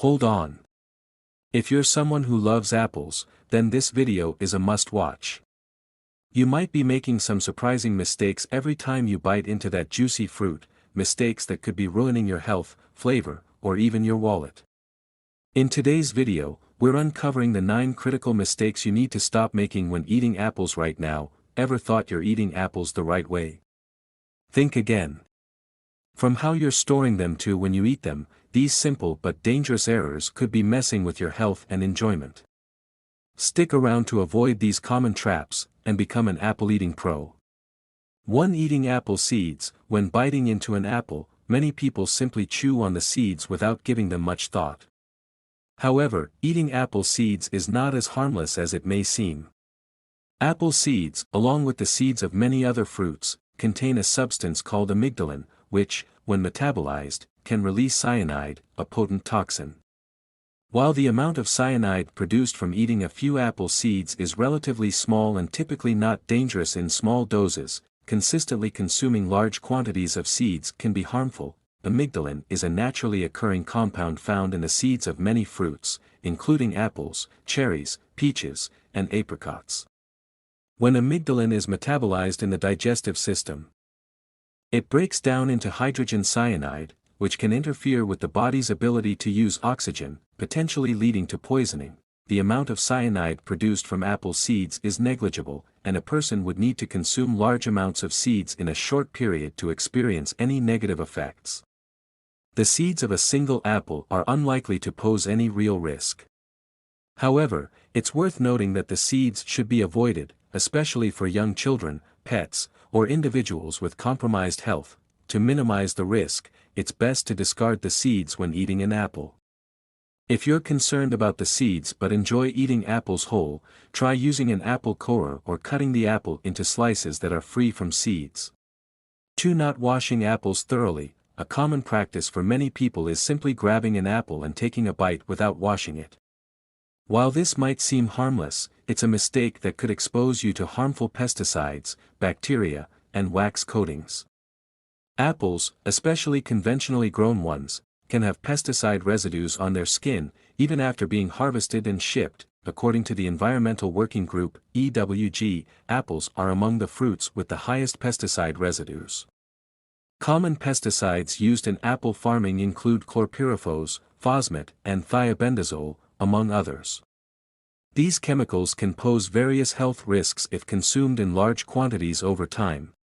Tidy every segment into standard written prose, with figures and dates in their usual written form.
Hold on. If you're someone who loves apples, then this video is a must-watch. You might be making some surprising mistakes every time you bite into that juicy fruit, mistakes that could be ruining your health, flavor, or even your wallet. In today's video, we're uncovering the 9 critical mistakes you need to stop making when eating apples right now. Ever thought you're eating apples the right way? Think again. From how you're storing them to when you eat them, these simple but dangerous errors could be messing with your health and enjoyment. Stick around to avoid these common traps, and become an apple-eating pro. 1. Eating apple seeds. When biting into an apple, many people simply chew on the seeds without giving them much thought. However, eating apple seeds is not as harmless as it may seem. Apple seeds, along with the seeds of many other fruits, contain a substance called amygdalin, which, when metabolized, can release cyanide, a potent toxin. While the amount of cyanide produced from eating a few apple seeds is relatively small and typically not dangerous in small doses, consistently consuming large quantities of seeds can be harmful. Amygdalin is a naturally occurring compound found in the seeds of many fruits, including apples, cherries, peaches, and apricots. When amygdalin is metabolized in the digestive system, it breaks down into hydrogen cyanide, which can interfere with the body's ability to use oxygen, potentially leading to poisoning. The amount of cyanide produced from apple seeds is negligible, and a person would need to consume large amounts of seeds in a short period to experience any negative effects. The seeds of a single apple are unlikely to pose any real risk. However, it's worth noting that the seeds should be avoided, especially for young children, pets, or individuals with compromised health. To minimize the risk, it's best to discard the seeds when eating an apple. If you're concerned about the seeds but enjoy eating apples whole, try using an apple corer or cutting the apple into slices that are free from seeds. 2. Not washing apples thoroughly. A common practice for many people is simply grabbing an apple and taking a bite without washing it. While this might seem harmless, it's a mistake that could expose you to harmful pesticides, bacteria, and wax coatings. Apples, especially conventionally grown ones, can have pesticide residues on their skin, even after being harvested and shipped. According to the Environmental Working Group, EWG, apples are among the fruits with the highest pesticide residues. Common pesticides used in apple farming include chlorpyrifos, phosmet, and thiabendazole, among others. These chemicals can pose various health risks if consumed in large quantities over time,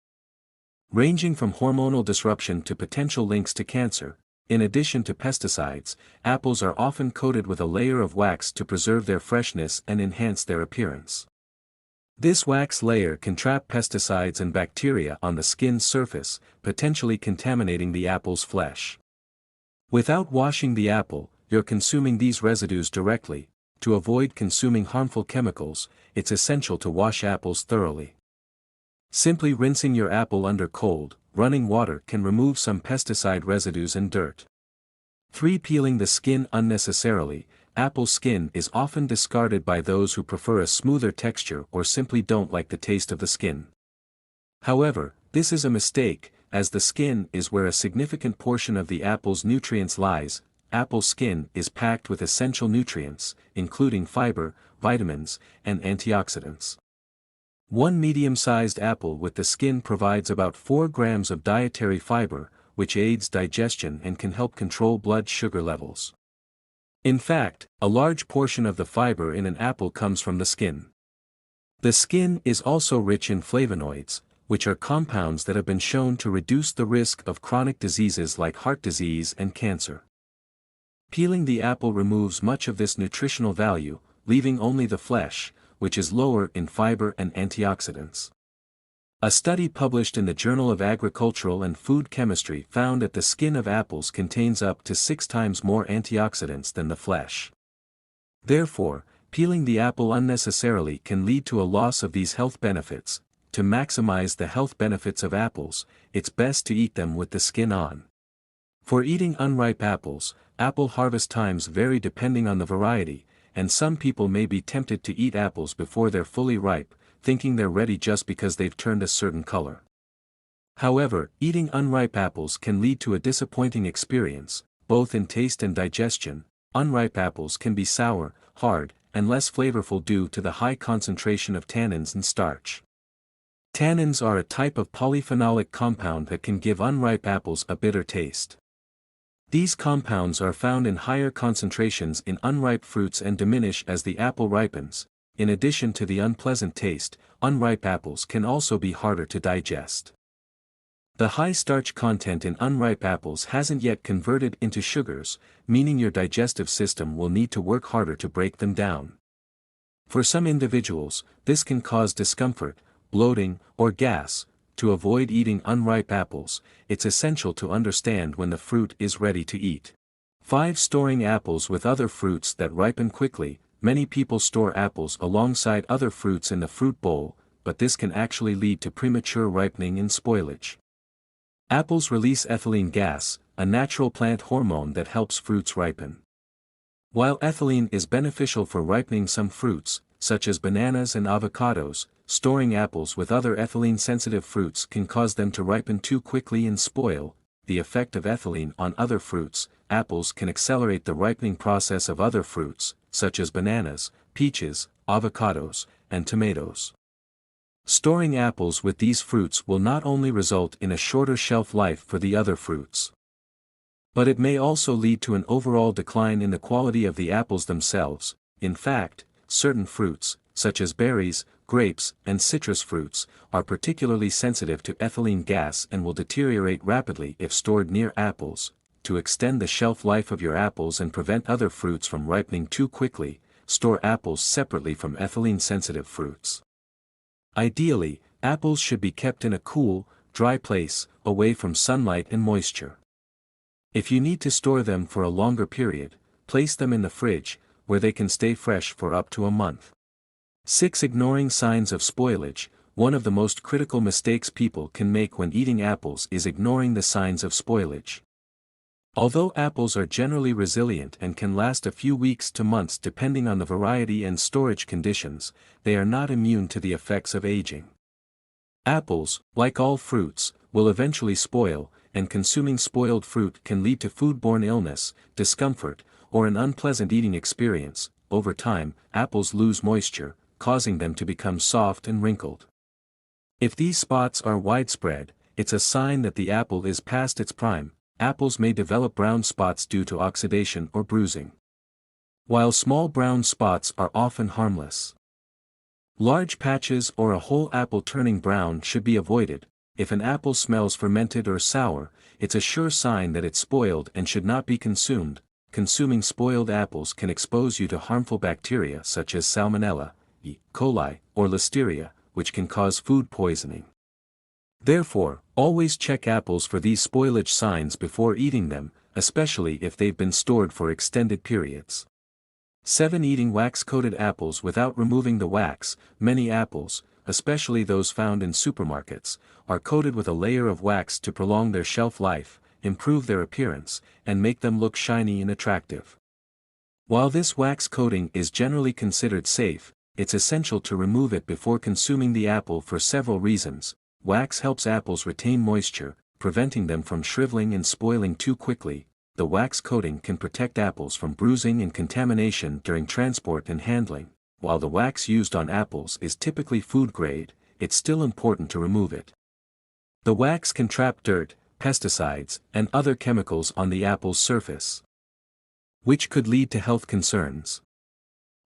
ranging from hormonal disruption to potential links to cancer. In addition to pesticides, apples are often coated with a layer of wax to preserve their freshness and enhance their appearance. This wax layer can trap pesticides and bacteria on the skin's surface, potentially contaminating the apple's flesh. Without washing the apple, you're consuming these residues directly. To avoid consuming harmful chemicals, it's essential to wash apples thoroughly. Simply rinsing your apple under cold, running water can remove some pesticide residues and dirt. 3. Peeling the skin unnecessarily. Apple skin is often discarded by those who prefer a smoother texture or simply don't like the taste of the skin. However, this is a mistake, as the skin is where a significant portion of the apple's nutrients lies. Apple skin is packed with essential nutrients, including fiber, vitamins, and antioxidants. One medium-sized apple with the skin provides about 4 grams of dietary fiber, which aids digestion and can help control blood sugar levels. In fact, a large portion of the fiber in an apple comes from the skin. The skin is also rich in flavonoids, which are compounds that have been shown to reduce the risk of chronic diseases like heart disease and cancer. Peeling the apple removes much of this nutritional value, leaving only the flesh, which is lower in fiber and antioxidants. A study published in the Journal of Agricultural and Food Chemistry found that the skin of apples contains up to 6 times more antioxidants than the flesh. Therefore, peeling the apple unnecessarily can lead to a loss of these health benefits. To maximize the health benefits of apples, it's best to eat them with the skin on. For eating unripe apples, apple harvest times vary depending on the variety, and some people may be tempted to eat apples before they're fully ripe, thinking they're ready just because they've turned a certain color. However, eating unripe apples can lead to a disappointing experience, both in taste and digestion. Unripe apples can be sour, hard, and less flavorful due to the high concentration of tannins and starch. Tannins are a type of polyphenolic compound that can give unripe apples a bitter taste. These compounds are found in higher concentrations in unripe fruits and diminish as the apple ripens. In addition to the unpleasant taste, unripe apples can also be harder to digest. The high starch content in unripe apples hasn't yet converted into sugars, meaning your digestive system will need to work harder to break them down. For some individuals, this can cause discomfort, bloating, or gas. To avoid eating unripe apples, it's essential to understand when the fruit is ready to eat. 5. Storing apples with other fruits that ripen quickly. Many people store apples alongside other fruits in the fruit bowl, but this can actually lead to premature ripening and spoilage. Apples release ethylene gas, a natural plant hormone that helps fruits ripen. While ethylene is beneficial for ripening some fruits, such as bananas and avocados, storing apples with other ethylene-sensitive fruits can cause them to ripen too quickly and spoil. The effect of ethylene on other fruits. Apples can accelerate the ripening process of other fruits, such as bananas, peaches, avocados, and tomatoes. Storing apples with these fruits will not only result in a shorter shelf life for the other fruits, but it may also lead to an overall decline in the quality of the apples themselves. In fact, certain fruits, such as berries, grapes, and citrus fruits, are particularly sensitive to ethylene gas and will deteriorate rapidly if stored near apples. To extend the shelf life of your apples and prevent other fruits from ripening too quickly, store apples separately from ethylene-sensitive fruits. Ideally, apples should be kept in a cool, dry place, away from sunlight and moisture. If you need to store them for a longer period, place them in the fridge, where they can stay fresh for up to a month. 6. Ignoring signs of spoilage. One of the most critical mistakes people can make when eating apples is ignoring the signs of spoilage. Although apples are generally resilient and can last a few weeks to months depending on the variety and storage conditions, they are not immune to the effects of aging. Apples, like all fruits, will eventually spoil, and consuming spoiled fruit can lead to foodborne illness, discomfort, or an unpleasant eating experience. Over time, apples lose moisture, causing them to become soft and wrinkled. If these spots are widespread, it's a sign that the apple is past its prime. Apples may develop brown spots due to oxidation or bruising, while small brown spots are often harmless. Large patches or a whole apple turning brown should be avoided. If an apple smells fermented or sour, it's a sure sign that it's spoiled and should not be consumed. Consuming spoiled apples can expose you to harmful bacteria such as Salmonella, E. coli, or Listeria, which can cause food poisoning. Therefore, always check apples for these spoilage signs before eating them, especially if they've been stored for extended periods. 7. Eating wax-coated apples without removing the wax. Many apples, especially those found in supermarkets, are coated with a layer of wax to prolong their shelf life, improve their appearance, and make them look shiny and attractive. While this wax coating is generally considered safe, it's essential to remove it before consuming the apple for several reasons. Wax helps apples retain moisture, preventing them from shriveling and spoiling too quickly. The wax coating can protect apples from bruising and contamination during transport and handling. While the wax used on apples is typically food grade, it's still important to remove it. The wax can trap dirt, pesticides, and other chemicals on the apple's surface, which could lead to health concerns.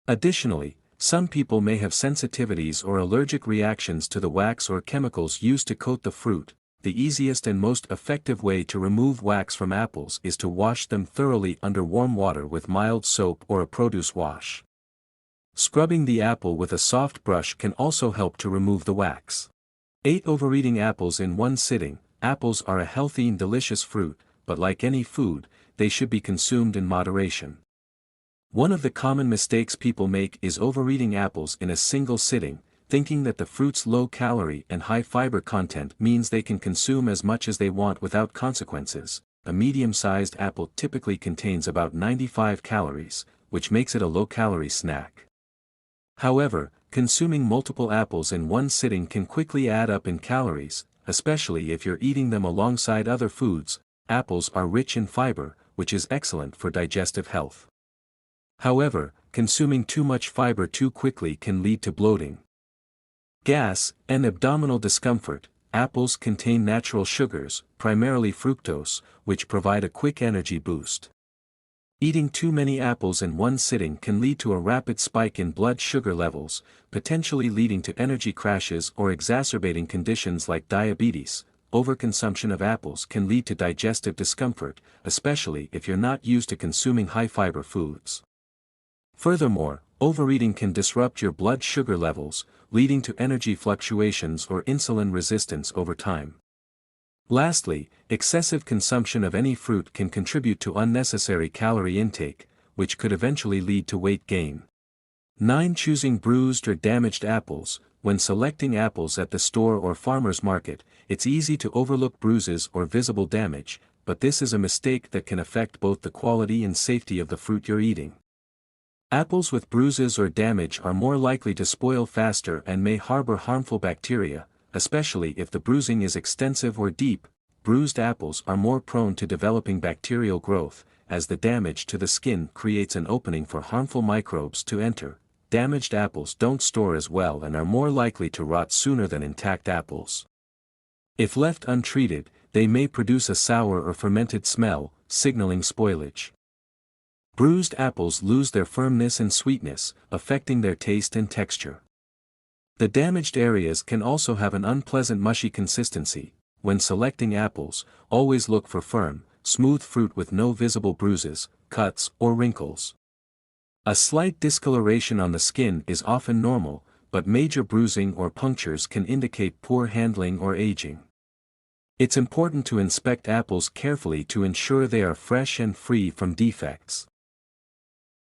Additionally, some people may have sensitivities or allergic reactions to the wax or chemicals used to coat the fruit. The easiest and most effective way to remove wax from apples is to wash them thoroughly under warm water with mild soap or a produce wash. Scrubbing the apple with a soft brush can also help to remove the wax. 8. Overeating apples in one sitting. Apples are a healthy and delicious fruit, but like any food, they should be consumed in moderation. One of the common mistakes people make is overeating apples in a single sitting, thinking that the fruit's low calorie and high fiber content means they can consume as much as they want without consequences. A medium-sized apple typically contains about 95 calories, which makes it a low-calorie snack. However, consuming multiple apples in one sitting can quickly add up in calories, especially if you're eating them alongside other foods. Apples are rich in fiber, which is excellent for digestive health. However, consuming too much fiber too quickly can lead to bloating, gas, and abdominal discomfort. Apples contain natural sugars, primarily fructose, which provide a quick energy boost. Eating too many apples in one sitting can lead to a rapid spike in blood sugar levels, potentially leading to energy crashes or exacerbating conditions like diabetes. Overconsumption of apples can lead to digestive discomfort, especially if you're not used to consuming high-fiber foods. Furthermore, overeating can disrupt your blood sugar levels, leading to energy fluctuations or insulin resistance over time. Lastly, excessive consumption of any fruit can contribute to unnecessary calorie intake, which could eventually lead to weight gain. 9. Choosing bruised or damaged apples. When selecting apples at the store or farmer's market, it's easy to overlook bruises or visible damage, but this is a mistake that can affect both the quality and safety of the fruit you're eating. Apples with bruises or damage are more likely to spoil faster and may harbor harmful bacteria, especially if the bruising is extensive or deep. Bruised apples are more prone to developing bacterial growth, as the damage to the skin creates an opening for harmful microbes to enter. Damaged apples don't store as well and are more likely to rot sooner than intact apples. If left untreated, they may produce a sour or fermented smell, signaling spoilage. Bruised apples lose their firmness and sweetness, affecting their taste and texture. The damaged areas can also have an unpleasant mushy consistency. When selecting apples, always look for firm, smooth fruit with no visible bruises, cuts, or wrinkles. A slight discoloration on the skin is often normal, but major bruising or punctures can indicate poor handling or aging. It's important to inspect apples carefully to ensure they are fresh and free from defects.